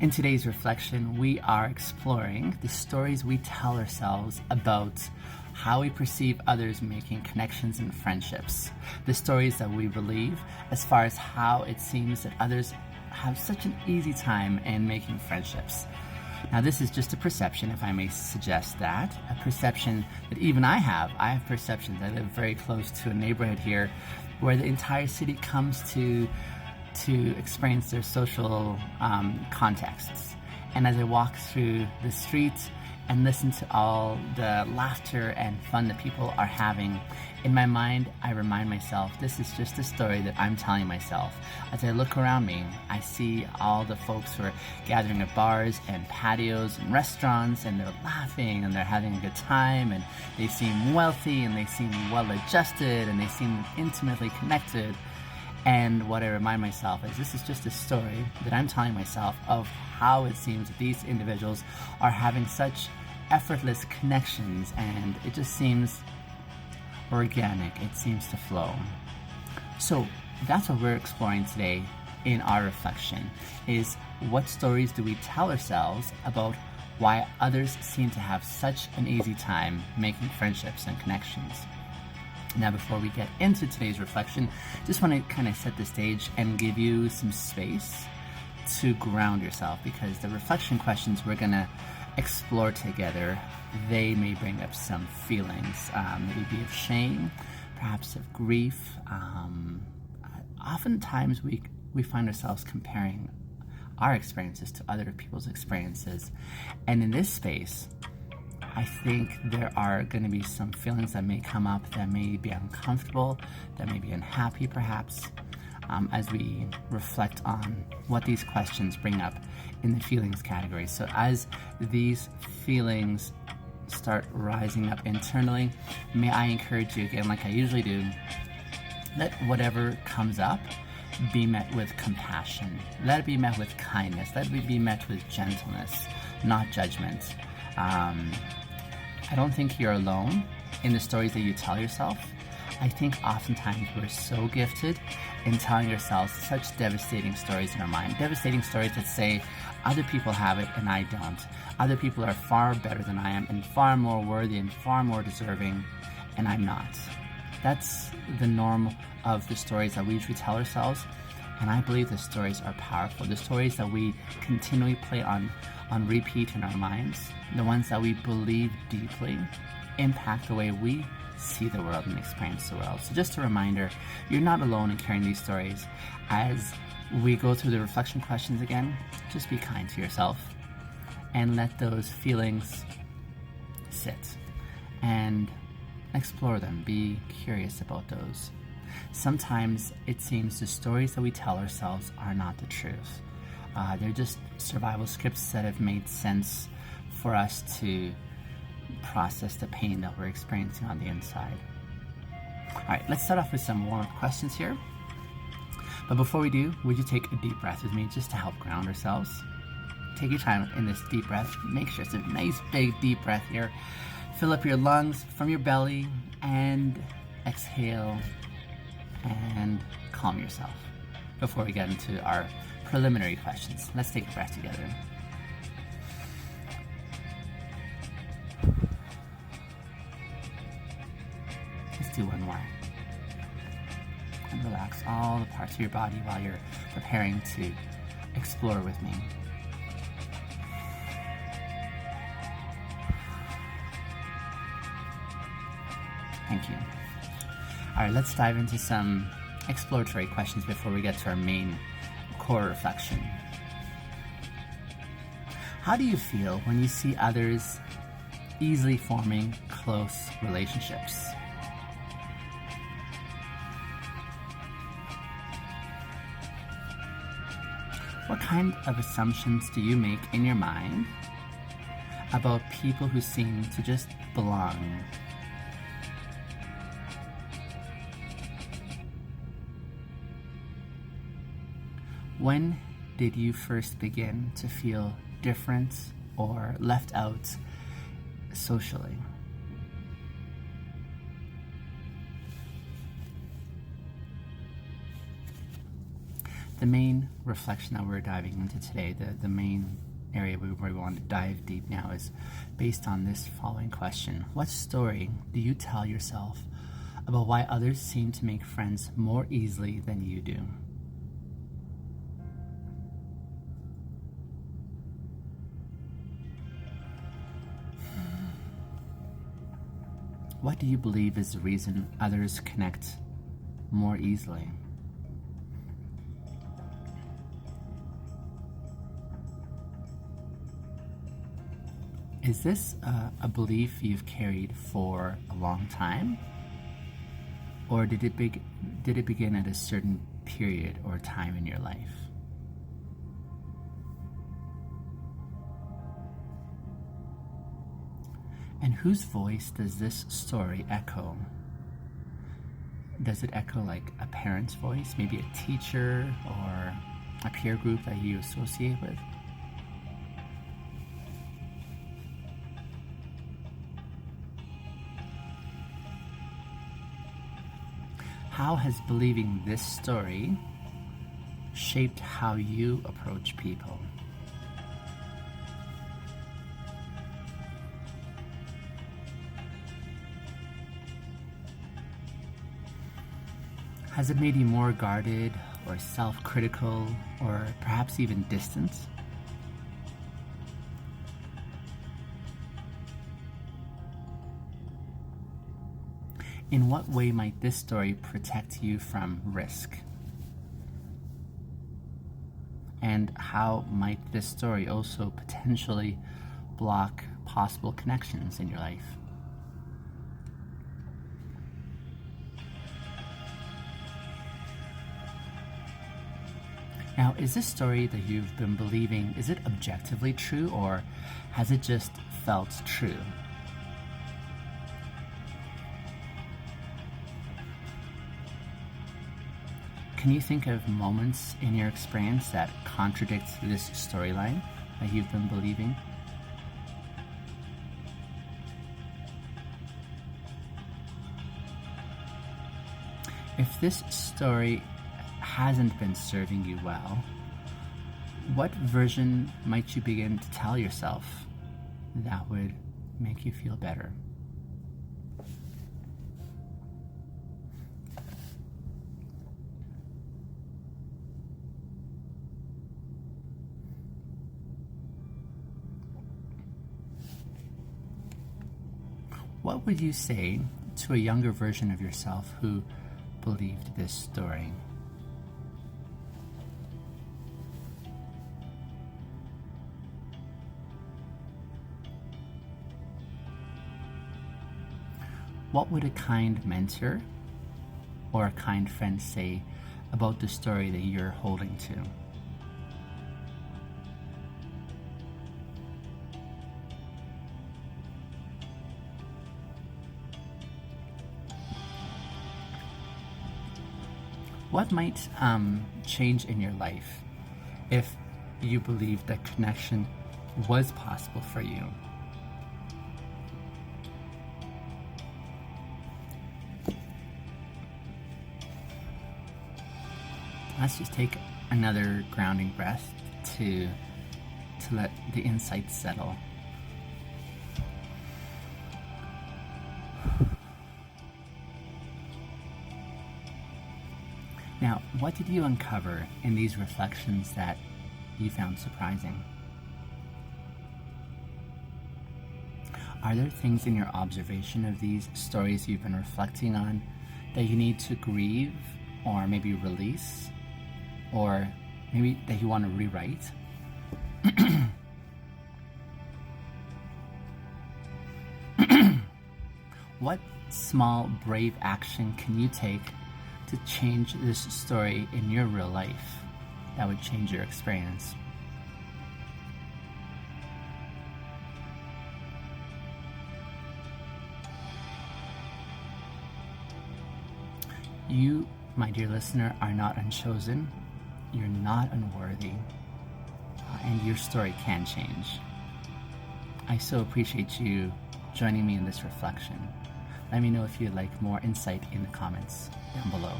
In today's reflection, we are exploring the stories we tell ourselves about how we perceive others making connections and friendships. The stories that we believe as far as how it seems that others have such an easy time in making friendships. Now, this is just a perception, if I may suggest that, a perception that even I have. I have perceptions. I live very close to a neighborhood here where the entire city comes to experience their social contexts. And as I walk through the streets and listen to all the laughter and fun that people are having, in my mind, I remind myself, this is just a story that I'm telling myself. As I look around me, I see all the folks who are gathering at bars and patios and restaurants, and they're laughing and they're having a good time, and they seem wealthy and they seem well adjusted and they seem intimately connected. And what I remind myself is this is just a story that I'm telling myself of how it seems that these individuals are having such effortless connections, and it just seems organic. It seems to flow. So that's what we're exploring today in our reflection, is what stories do we tell ourselves about why others seem to have such an easy time making friendships and connections. Now, before we get into today's reflection, just want to kind of set the stage and give you some space to ground yourself, because the reflection questions we're going to explore together, they may bring up some feelings, maybe of shame, perhaps of grief. Oftentimes we find ourselves comparing our experiences to other people's experiences. And in this space, I think there are going to be some feelings that may come up that may be uncomfortable, that may be unhappy perhaps, as we reflect on what these questions bring up in the feelings category. So as these feelings start rising up internally, may I encourage you again, like I usually do, let whatever comes up be met with compassion. Let it be met with kindness. Let it be met with gentleness, not judgment. I don't think you're alone in the stories that you tell yourself. I think oftentimes we're so gifted in telling ourselves such devastating stories in our mind. Devastating stories that say other people have it and I don't. Other people are far better than I am and far more worthy and far more deserving, and I'm not. That's the norm of the stories that we usually tell ourselves. And I believe the stories are powerful. The stories that we continually play on repeat in our minds, the ones that we believe deeply, impact the way we see the world and experience the world. So just a reminder, you're not alone in carrying these stories. As we go through the reflection questions again, just be kind to yourself and let those feelings sit and explore them. Be curious about those. Sometimes it seems the stories that we tell ourselves are not the truth. They're just survival scripts that have made sense for us to process the pain that we're experiencing on the inside. All right, let's start off with some warm-up questions here. But before we do, would you take a deep breath with me just to help ground ourselves? Take your time in this deep breath. Make sure it's a nice big deep breath here. Fill up your lungs from your belly and exhale and calm yourself before we get into our preliminary questions. Let's take a breath together. Let's do one more. And relax all the parts of your body while you're preparing to explore with me. Thank you. All right, let's dive into some exploratory questions before we get to our main core reflection. How do you feel when you see others easily forming close relationships? What kind of assumptions do you make in your mind about people who seem to just belong? When did you first begin to feel different or left out socially? The main reflection that we're diving into today, the main area where we want to dive deep now, is based on this following question. What story do you tell yourself about why others seem to make friends more easily than you do? What do you believe is the reason others connect more easily? Is this a belief you've carried for a long time? Or did it begin at a certain period or time in your life? And whose voice does this story echo? Does it echo like a parent's voice, maybe a teacher or a peer group that you associate with? How has believing this story shaped how you approach people? Has it made you more guarded or self-critical or perhaps even distant? In what way might this story protect you from risk? And how might this story also potentially block possible connections in your life? Now, is this story that you've been believing, is it objectively true, or has it just felt true? Can you think of moments in your experience that contradict this storyline that you've been believing? If this story hasn't been serving you well, what version might you begin to tell yourself that would make you feel better? What would you say to a younger version of yourself who believed this story? What would a kind mentor or a kind friend say about the story that you're holding to? What might change in your life if you believed that connection was possible for you? Let's just take another grounding breath to let the insights settle. Now, what did you uncover in these reflections that you found surprising? Are there things in your observation of these stories you've been reflecting on that you need to grieve or maybe release, or maybe that you want to rewrite? What small, brave action can you take to change this story in your real life that would change your experience? You, my dear listener, are not unchosen. You're not unworthy. And your story can change. I so appreciate you joining me in this reflection. Let me know if you'd like more insight in the comments down below.